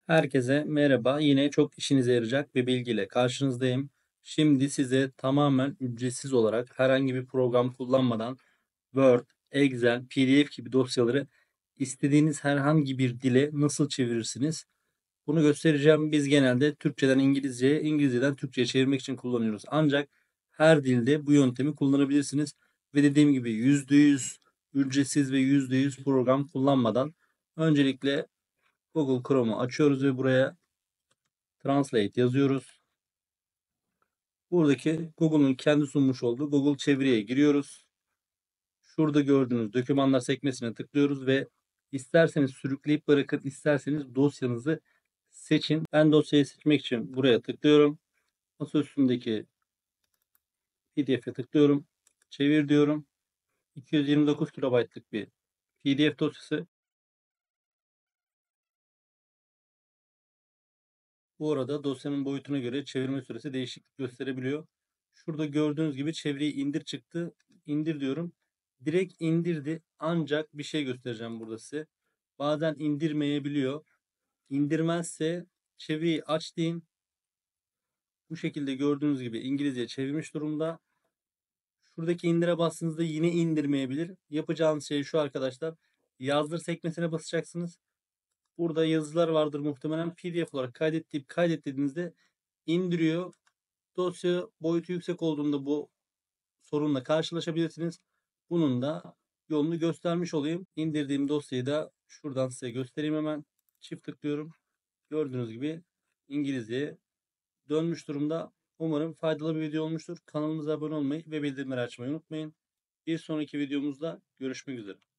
Herkese merhaba. Yine çok işinize yarayacak bir bilgiyle karşınızdayım. Şimdi size tamamen ücretsiz olarak herhangi bir program kullanmadan Word, Excel, PDF gibi dosyaları istediğiniz herhangi bir dile nasıl çevirirsiniz? Bunu göstereceğim. Biz genelde Türkçeden İngilizceye, İngilizceden Türkçe'ye çevirmek için kullanıyoruz. Ancak her dilde bu yöntemi kullanabilirsiniz. Ve dediğim gibi %100 ücretsiz ve %100 program kullanmadan öncelikle Google Chrome'u açıyoruz ve buraya Translate yazıyoruz. Buradaki Google'un kendi sunmuş olduğu Google Çeviri'ye giriyoruz. Şurada gördüğünüz dokümanlar sekmesine tıklıyoruz ve isterseniz sürükleyip bırakın, isterseniz dosyanızı seçin. Ben dosyayı seçmek için buraya tıklıyorum. Masa üstündeki PDF'e tıklıyorum. Çevir diyorum. 229 kilobaytlık bir PDF dosyası. Bu arada dosyanın boyutuna göre çevirme süresi değişiklik gösterebiliyor. Şurada gördüğünüz gibi çeviriyi indir çıktı. İndir diyorum. Direkt indirdi. Ancak bir şey göstereceğim burada size. Bazen indirmeyebiliyor. İndirmezse çeviriyi aç deyin. Bu şekilde gördüğünüz gibi İngilizce çevirmiş durumda. Şuradaki indire bastığınızda yine indirmeyebilir. Yapacağınız şey şu arkadaşlar. Yazdır sekmesine basacaksınız. Burada yazılar vardır muhtemelen. PDF olarak kaydet dediğinizde indiriyor. Dosya boyutu yüksek olduğunda bu sorunla karşılaşabilirsiniz. Bunun da yolunu göstermiş olayım. İndirdiğim dosyayı da şuradan size göstereyim hemen. Çift tıklıyorum. Gördüğünüz gibi İngilizceye dönmüş durumda. Umarım faydalı bir video olmuştur. Kanalımıza abone olmayı ve bildirimleri açmayı unutmayın. Bir sonraki videomuzda görüşmek üzere.